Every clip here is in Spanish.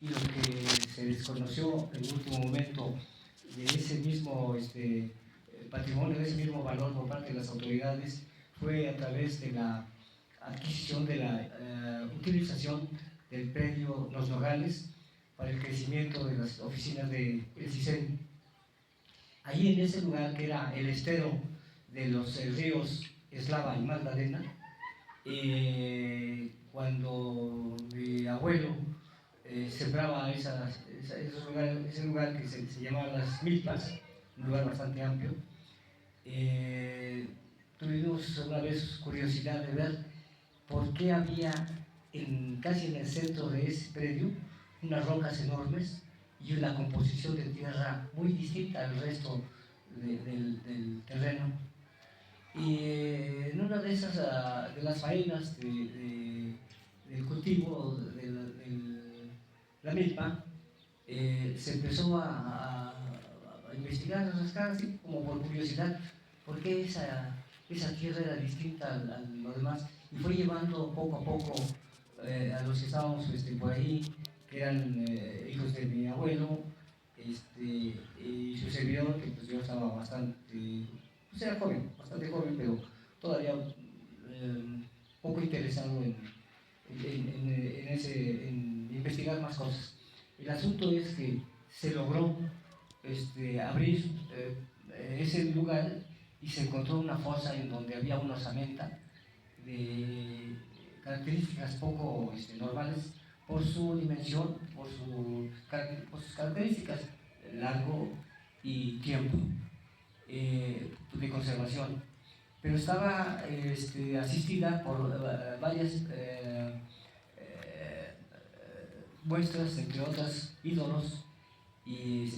y lo que se desconoció en el último momento de ese mismo patrimonio, de ese mismo valor por parte de las autoridades, fue a través de la adquisición de la utilización del predio Los Nogales para el crecimiento de las oficinas del CISEN. Ahí en ese lugar, que era el estero de los ríos Eslava y Magdalena, cuando mi abuelo sembraba ese lugar que se llamaba Las Milpas, un lugar bastante amplio, tuvimos una vez curiosidad de ver por qué había casi en el centro de ese predio unas rocas enormes y una composición de tierra muy distinta al resto del terreno. Y en una de esas, de las faenas del cultivo de la milpa, se empezó a investigar, a rascar así como por curiosidad, por qué esa tierra era distinta a lo demás, y fue llevando poco a poco a los que estábamos por ahí, que eran hijos de mi abuelo, y su servidor, que pues yo estaba bastante, pues era joven, bastante joven, pero todavía poco interesado en investigar más cosas. El asunto es que se logró abrir ese lugar y se encontró una fosa en donde había una osamenta de características poco normales por su dimensión, por sus características, largo y tiempo de conservación. Pero estaba asistida por varias muestras, entre otras ídolos y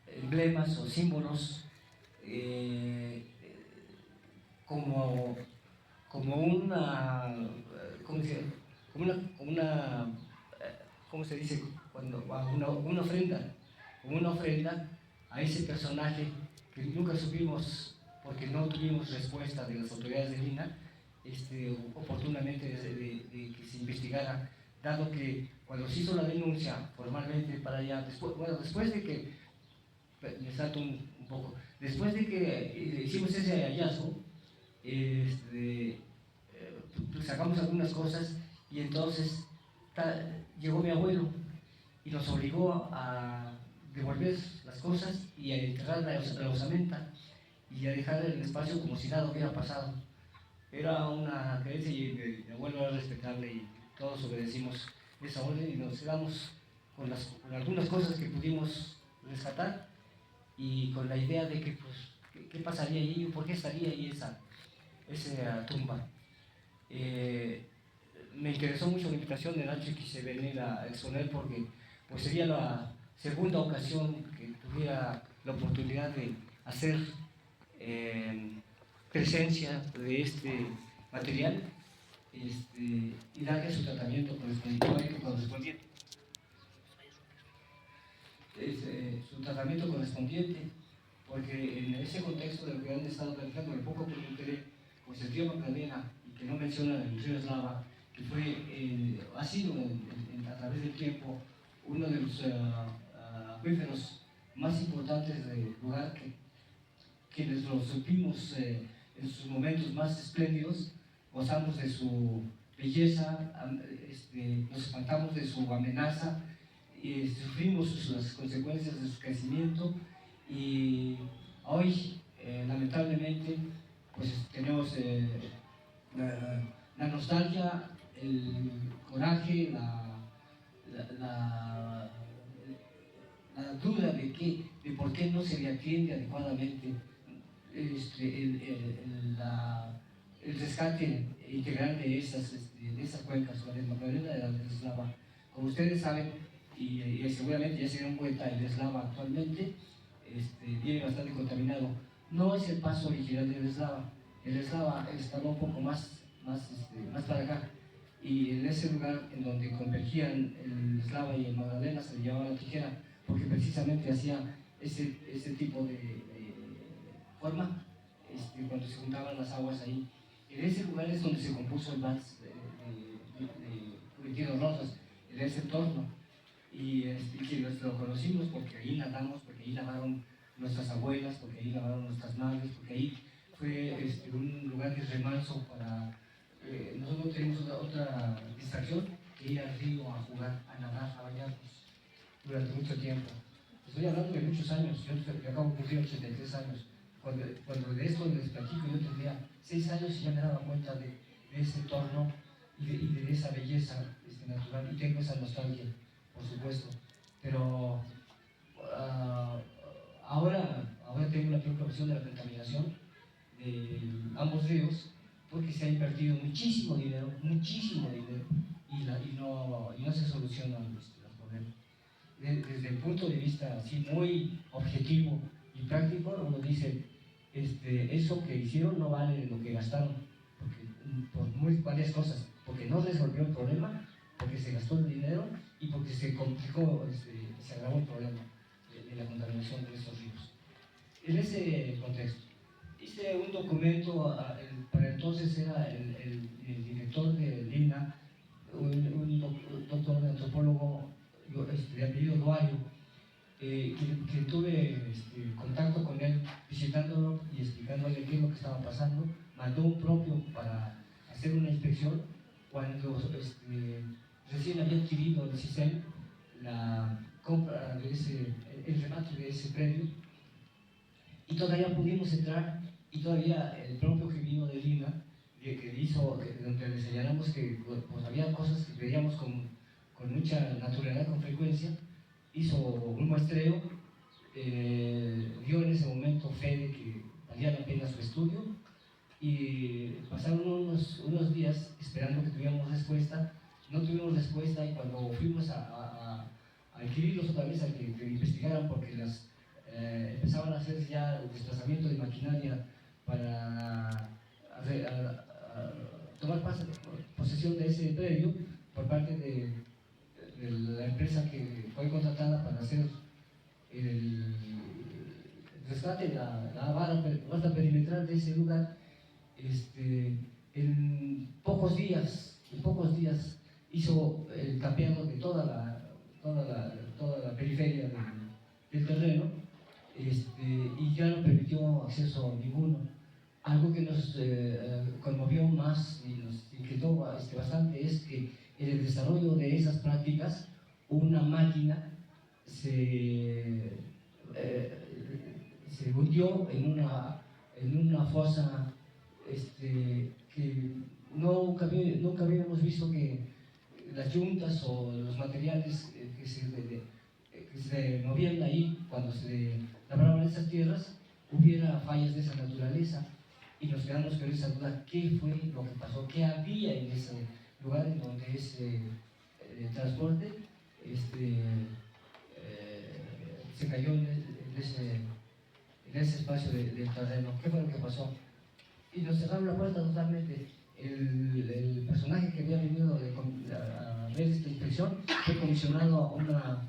emblemas o símbolos como una, ¿cómo se dice? ¿Cómo se dice? Cuando una ofrenda a ese personaje que nunca supimos, porque no tuvimos respuesta de las autoridades de Lina oportunamente de que se investigara, dado que cuando se hizo la denuncia formalmente para allá, después de que, me salto un poco, después de que hicimos ese hallazgo, sacamos algunas cosas y entonces llegó mi abuelo y nos obligó a devolver las cosas y a enterrar la osamenta y a dejar el espacio como si nada hubiera pasado. Era una creencia y mi abuelo era respetable y todos obedecimos esa orden y nos quedamos con algunas cosas que pudimos rescatar y con la idea de que, pues, ¿qué pasaría allí? ¿Por qué estaría ahí esa tumba? Me interesó mucho la invitación de Nacho y quise venir a exponer porque pues, sería la segunda ocasión que tuviera la oportunidad de hacer presencia de este material y darle su tratamiento correspondiente. Su tratamiento correspondiente, porque en ese contexto de lo que han estado planteando, el poco que me enteré, pues el río Magdalena, y que no menciona el río Eslava, que ha sido a través del tiempo uno de los acuíferos más importantes del lugar, quienes lo supimos en sus momentos más espléndidos, gozamos de su belleza, nos espantamos de su amenaza, y sufrimos las consecuencias de su crecimiento y hoy lamentablemente pues tenemos la nostalgia, el coraje, la duda de por qué no se le atiende adecuadamente el rescate integral de esas cuencas, la de Magdalena y la de Eslava. Como ustedes saben, y seguramente ya se dieron cuenta, el Eslava actualmente viene bastante contaminado. No es el paso original del Eslava. El Eslava estaba un poco más para acá. Y en ese lugar en donde convergían el Eslava y el Magdalena se le llevaba la tijera, porque precisamente hacía ese tipo de forma cuando se juntaban las aguas ahí. En ese lugar es donde se compuso el vals de Florentino Rosas, en ese entorno. Y que lo conocimos porque ahí nadamos, porque ahí nadaron nuestras abuelas, porque ahí nadaron nuestras madres, porque ahí fue un lugar de remanso para... nosotros tenemos otra distracción, que ir al río a jugar, a nadar, a bañarnos durante mucho tiempo. Estoy hablando de muchos años, yo acabo de cumplir 83 años. Cuando de esto les platico, yo tendría 6 años y ya me daba cuenta de ese entorno y de esa belleza natural, y tengo esa nostalgia, por supuesto. Pero ahora tengo la preocupación de la contaminación de ambos ríos, porque se ha invertido muchísimo dinero, y no se solucionan los problemas. Desde el punto de vista así muy objetivo y práctico, uno dice, eso que hicieron no vale lo que gastaron, por varias cosas, porque no resolvió el problema, porque se gastó el dinero y porque se complicó, se agravó el problema de la contaminación de estos ríos. En ese contexto, hice un documento, para entonces era el director de Lina, un doctor de antropólogo de apellido Duario, que tuve contacto con él, visitándolo y explicándole qué es lo que estaba pasando. Mandó un propio para hacer una inspección cuando recién había adquirido el CISEN la compra de el remate de ese predio, y todavía pudimos entrar, y todavía el propio que vino de Lima, que hizo, donde le señalamos que pues, había cosas que veíamos con mucha naturalidad, con frecuencia, hizo un muestreo, dio en ese momento fe de que valía la pena su estudio, y pasaron unos días esperando que tuviéramos respuesta. No tuvimos respuesta, y cuando fuimos a adquirirlos otra vez, a que investigaran, porque empezaban a hacer ya el desplazamiento de maquinaria para tomar posesión de ese predio por parte de la empresa que fue contratada para hacer el rescate, la barra perimetral de ese lugar. En pocos días hizo el capeado de toda la periferia del terreno, y ya no permitió acceso ninguno. Algo que nos conmovió más y nos inquietó bastante es que en el desarrollo de esas prácticas una máquina se hundió en una fosa que nunca habíamos visto, que las yuntas o los materiales que se movían ahí cuando se labraban esas tierras, hubiera fallas de esa naturaleza, y nos quedamos con esa duda: ¿qué fue lo que pasó? ¿Qué había en ese lugar en donde ese transporte se cayó en ese espacio del terreno? ¿Qué fue lo que pasó? Y nos cerraron la puerta totalmente. El personaje que había venido a ver esta inspección fue comisionado a otra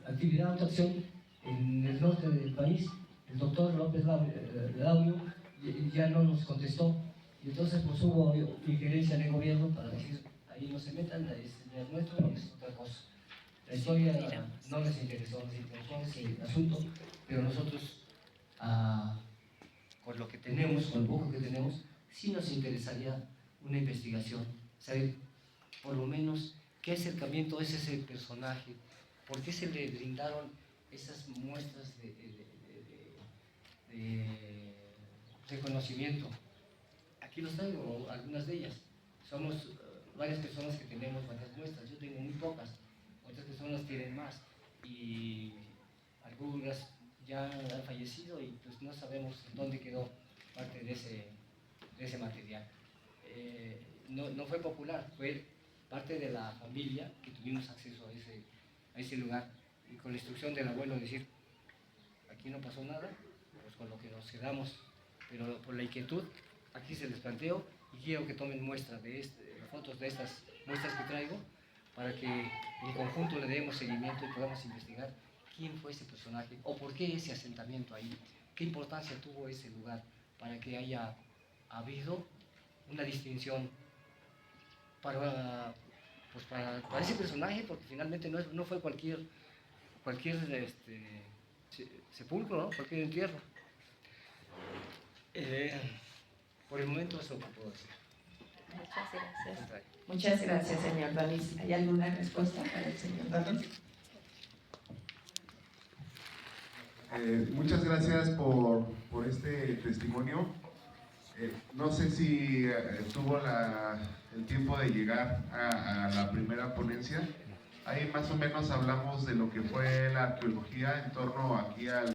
actividad, a otra acción en el norte del país. El doctor López Laudio ya no nos contestó, y entonces pues hubo injerencia de gobierno para decir: ahí no se metan, es nuestro, es otra cosa. La historia no les interesó ese asunto, pero nosotros, con lo que tenemos, con lo poco que tenemos, sí nos interesaría una investigación, saber por lo menos qué acercamiento es ese personaje, por qué se le brindaron esas muestras de reconocimiento. Aquí los traigo, algunas de ellas. Somos varias personas que tenemos varias muestras. Yo tengo muy pocas, otras personas tienen más, y algunas ya han fallecido, y pues no sabemos dónde quedó parte de ese material. No fue popular, fue parte de la familia que tuvimos acceso a ese lugar, y con la instrucción del abuelo decir: aquí no pasó nada, pues con lo que nos quedamos. Pero por la inquietud, aquí se les planteo, y quiero que tomen muestras fotos de estas muestras que traigo, para que en conjunto le demos seguimiento y podamos investigar quién fue ese personaje, o por qué ese asentamiento ahí, qué importancia tuvo ese lugar para que haya habido una distinción para ese personaje, porque finalmente no fue cualquier sepulcro, ¿no? Cualquier entierro. Por el momento eso es lo que puedo decir. Muchas gracias. Muchas gracias, señor Danis. ¿Hay alguna respuesta para el señor Danis? Muchas gracias por este testimonio. No sé si tuvo el tiempo de llegar a la primera ponencia. Ahí más o menos hablamos de lo que fue la arqueología en torno aquí al